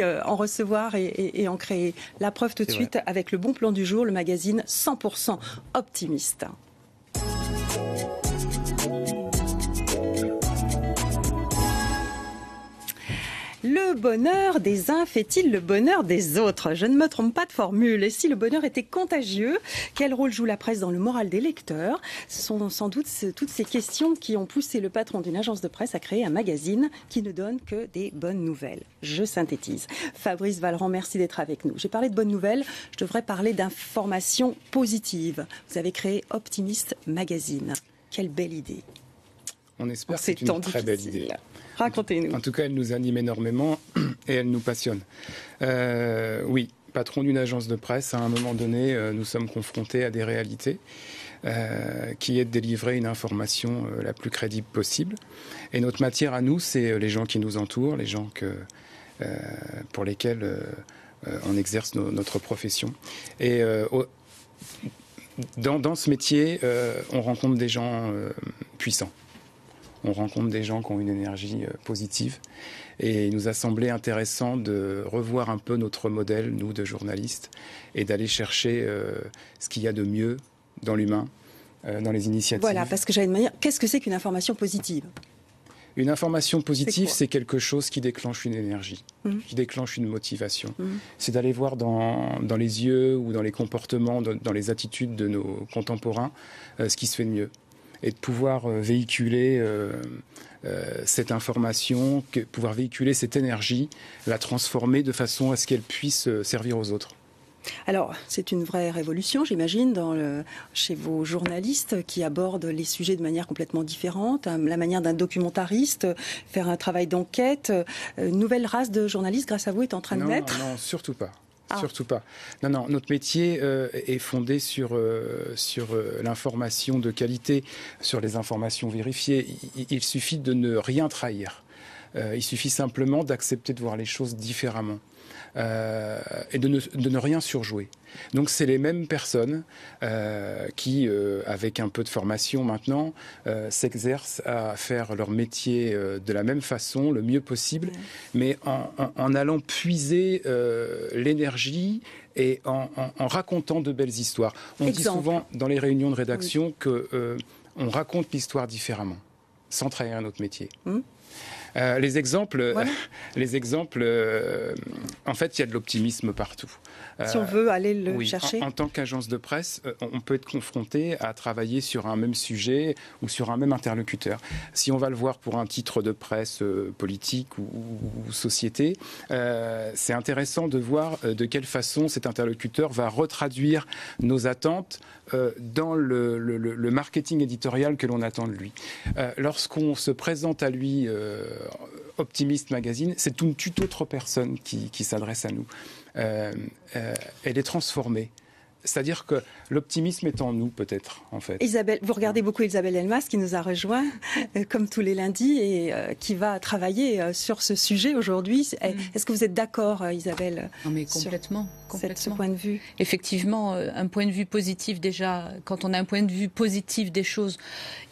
en recevoir et en créer. La preuve tout de suite avec le bon plan du jour, le magazine 100% optimiste. Le bonheur des uns fait-il le bonheur des autres? Je ne me trompe pas de formule. Et si le bonheur était contagieux, quel rôle joue la presse dans le moral des lecteurs? Ce sont sans doute toutes ces questions qui ont poussé le patron d'une agence de presse à créer un magazine qui ne donne que des bonnes nouvelles. Je synthétise. Fabrice Vallerand, merci d'être avec nous. J'ai parlé de bonnes nouvelles, je devrais parler d'informations positives. Vous avez créé Optimiste Magazine. Quelle belle idée. On espère que c'est une très belle idée. Racontez-nous. En tout cas, elle nous anime énormément et elle nous passionne. Oui, patron d'une agence de presse, à un moment donné, nous sommes confrontés à des réalités qui est de délivrer une information la plus crédible possible. Et notre matière à nous, c'est les gens qui nous entourent, les gens pour lesquels on exerce notre profession. Et dans ce métier, on rencontre des gens puissants. On rencontre des gens qui ont une énergie positive. Et il nous a semblé intéressant de revoir un peu notre modèle, nous, de journalistes, et d'aller chercher ce qu'il y a de mieux dans l'humain, dans les initiatives. Voilà, parce que j'allais de manière, qu'est-ce que c'est qu'une information positive ? Une information positive, c'est quelque chose qui déclenche une énergie, qui déclenche une motivation. C'est d'aller voir dans les yeux ou dans les comportements, dans les attitudes de nos contemporains, ce qui se fait de mieux. Et de pouvoir véhiculer cette information, pouvoir véhiculer cette énergie, la transformer de façon à ce qu'elle puisse servir aux autres. Alors, c'est une vraie révolution, j'imagine, chez vos journalistes qui abordent les sujets de manière complètement différente, la manière d'un documentariste, faire un travail d'enquête. Une nouvelle race de journalistes, grâce à vous, est en train de naître ? Non, surtout pas. Surtout pas. Non, notre métier est fondé sur l'information de qualité, sur les informations vérifiées. Il suffit de ne rien trahir. Il suffit simplement d'accepter de voir les choses différemment. Et de ne rien surjouer. Donc c'est les mêmes personnes qui, avec un peu de formation maintenant, s'exercent à faire leur métier de la même façon, le mieux possible, mais en allant puiser l'énergie et en racontant de belles histoires. On dit souvent dans les réunions de rédaction qu'on raconte l'histoire différemment, sans trahir notre métier. Les exemples, en fait, il y a de l'optimisme partout. Si on veut aller le chercher. En tant qu'agence de presse, on peut être confronté à travailler sur un même sujet ou sur un même interlocuteur. Si on va le voir pour un titre de presse politique ou société, c'est intéressant de voir de quelle façon cet interlocuteur va retraduire nos attentes dans le marketing éditorial que l'on attend de lui. Lorsqu'on se présente à lui Optimiste Magazine, c'est une toute autre personne qui s'adresse à nous. Elle est transformée. C'est-à-dire que l'optimisme est en nous, peut-être, en fait. Isabelle, vous regardez beaucoup Isabelle Elmas, qui nous a rejoint, comme tous les lundis, et qui va travailler sur ce sujet aujourd'hui. Est-ce que vous êtes d'accord, Isabelle? Non, mais complètement. Ce point de vue. Effectivement, un point de vue positif, déjà, quand on a un point de vue positif des choses,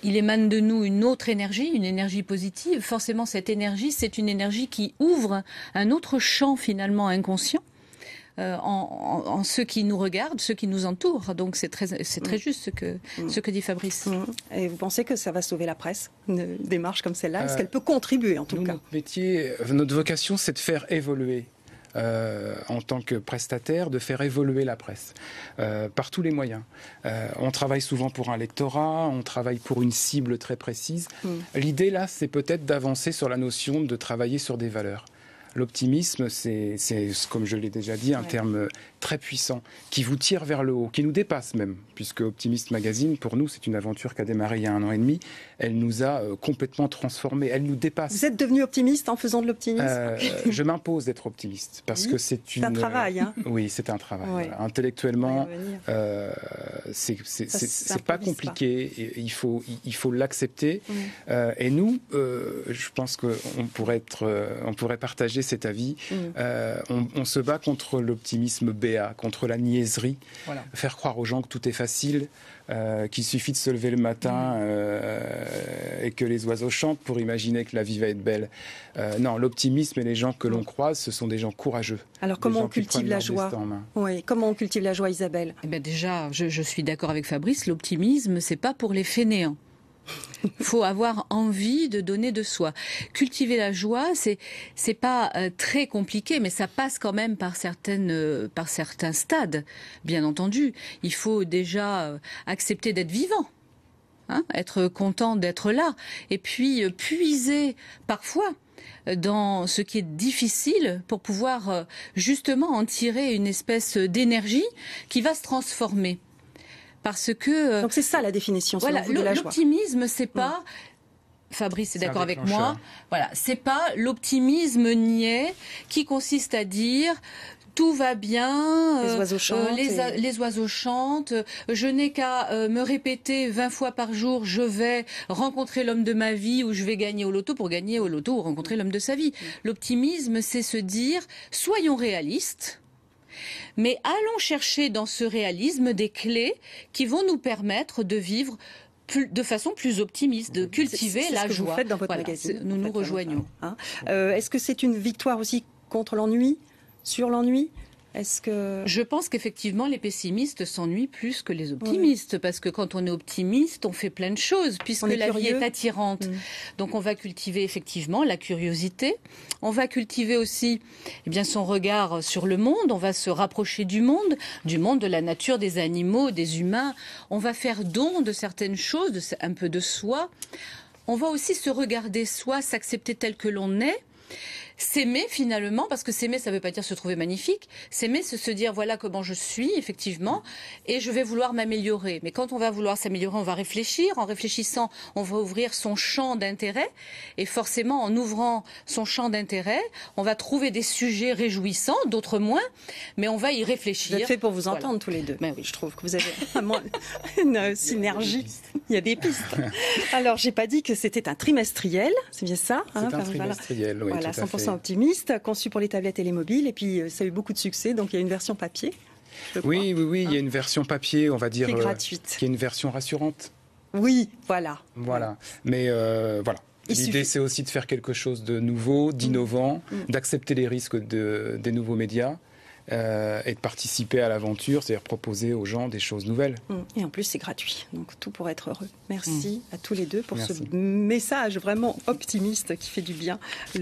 il émane de nous une autre énergie, une énergie positive. Forcément, cette énergie, c'est une énergie qui ouvre un autre champ, finalement, inconscient. En ceux qui nous regardent, ceux qui nous entourent. Donc c'est très juste ce que dit Fabrice. Et vous pensez que ça va sauver la presse, une démarche comme celle-là? Est-ce qu'elle peut contribuer en tout cas? Notre métier, notre vocation, c'est de faire évoluer. En tant que prestataire, de faire évoluer la presse par tous les moyens. On travaille souvent pour un lectorat, on travaille pour une cible très précise. L'idée là, c'est peut-être d'avancer sur la notion de travailler sur des valeurs. L'optimisme, c'est, comme je l'ai déjà dit, un terme très puissant, qui vous tire vers le haut, qui nous dépasse même, puisque Optimiste Magazine, pour nous, c'est une aventure qui a démarré il y a 1 an et demi. Elle nous a complètement transformés, elle nous dépasse. Vous êtes devenu optimiste en faisant de l'optimisme? Je m'impose d'être optimiste, parce que c'est un travail. Oui, c'est un travail. Voilà. Intellectuellement, c'est pas compliqué, il faut l'accepter. Et nous, je pense qu'on pourrait partager cet avis. On se bat contre l'optimisme béat, contre la niaiserie. Voilà. Faire croire aux gens que tout est facile, qu'il suffit de se lever le matin et que les oiseaux chantent pour imaginer que la vie va être belle. Non, l'optimisme et les gens que l'on croise, ce sont des gens courageux. Alors comment on cultive la joie ? Oui, comment on cultive la joie, Isabelle ? Eh bien déjà, je suis d'accord avec Fabrice, l'optimisme, c'est pas pour les fainéants. Il faut avoir envie de donner de soi. Cultiver la joie, c'est pas très compliqué, mais ça passe quand même par certains stades, bien entendu. Il faut déjà accepter d'être vivant, être content d'être là, et puis puiser parfois dans ce qui est difficile pour pouvoir justement en tirer une espèce d'énergie qui va se transformer. Parce que donc c'est ça la définition. Voilà, de la joie. L'optimisme, c'est pas. Fabrice est d'accord avec moi. Voilà, c'est pas l'optimisme niais qui consiste à dire tout va bien, les oiseaux chantent, les oiseaux chantent, je n'ai qu'à me répéter 20 fois par jour, je vais rencontrer l'homme de ma vie ou je vais gagner au loto pour gagner au loto ou rencontrer l'homme de sa vie. L'optimisme, c'est se dire soyons réalistes. Mais allons chercher dans ce réalisme des clés qui vont nous permettre de vivre de façon plus optimiste, de cultiver la joie. C'est ce que vous faites dans votre magazine. Nous nous rejoignons. Est-ce que c'est une victoire aussi contre l'ennui, sur l'ennui ? Est-ce que... Je pense qu'effectivement, les pessimistes s'ennuient plus que les optimistes, parce que quand on est optimiste, on fait plein de choses, puisque la vie est attirante. Donc on va cultiver effectivement la curiosité, on va cultiver aussi son regard sur le monde, on va se rapprocher du monde, de la nature, des animaux, des humains, on va faire don de certaines choses, un peu de soi. On va aussi se regarder soi, s'accepter tel que l'on est. S'aimer finalement, parce que s'aimer, ça ne veut pas dire se trouver magnifique. S'aimer, c'est se dire voilà comment je suis, effectivement, et je vais vouloir m'améliorer. Mais quand on va vouloir s'améliorer, on va réfléchir. En réfléchissant, on va ouvrir son champ d'intérêt. Et forcément, en ouvrant son champ d'intérêt, on va trouver des sujets réjouissants, d'autres moins, mais on va y réfléchir. Vous êtes fait pour vous entendre tous les deux. Ben oui. Je trouve que vous avez vraiment une synergie. Il y a des pistes. Alors, j'ai pas dit que c'était un trimestriel, c'est bien ça ? C'est un trimestriel, oui, voilà, tout à fait. 100% optimiste, conçu pour les tablettes et les mobiles, et puis ça a eu beaucoup de succès, donc il y a une version papier. Oui, il y a une version papier, on va dire, gratuite. Qui est une version rassurante. Oui, voilà. Mais voilà. L'idée, c'est aussi de faire quelque chose de nouveau, d'innovant, d'accepter les risques des nouveaux médias. Et de participer à l'aventure, c'est-à-dire proposer aux gens des choses nouvelles. Et en plus, c'est gratuit, donc tout pour être heureux. Merci à tous les deux pour ce message vraiment optimiste qui fait du bien.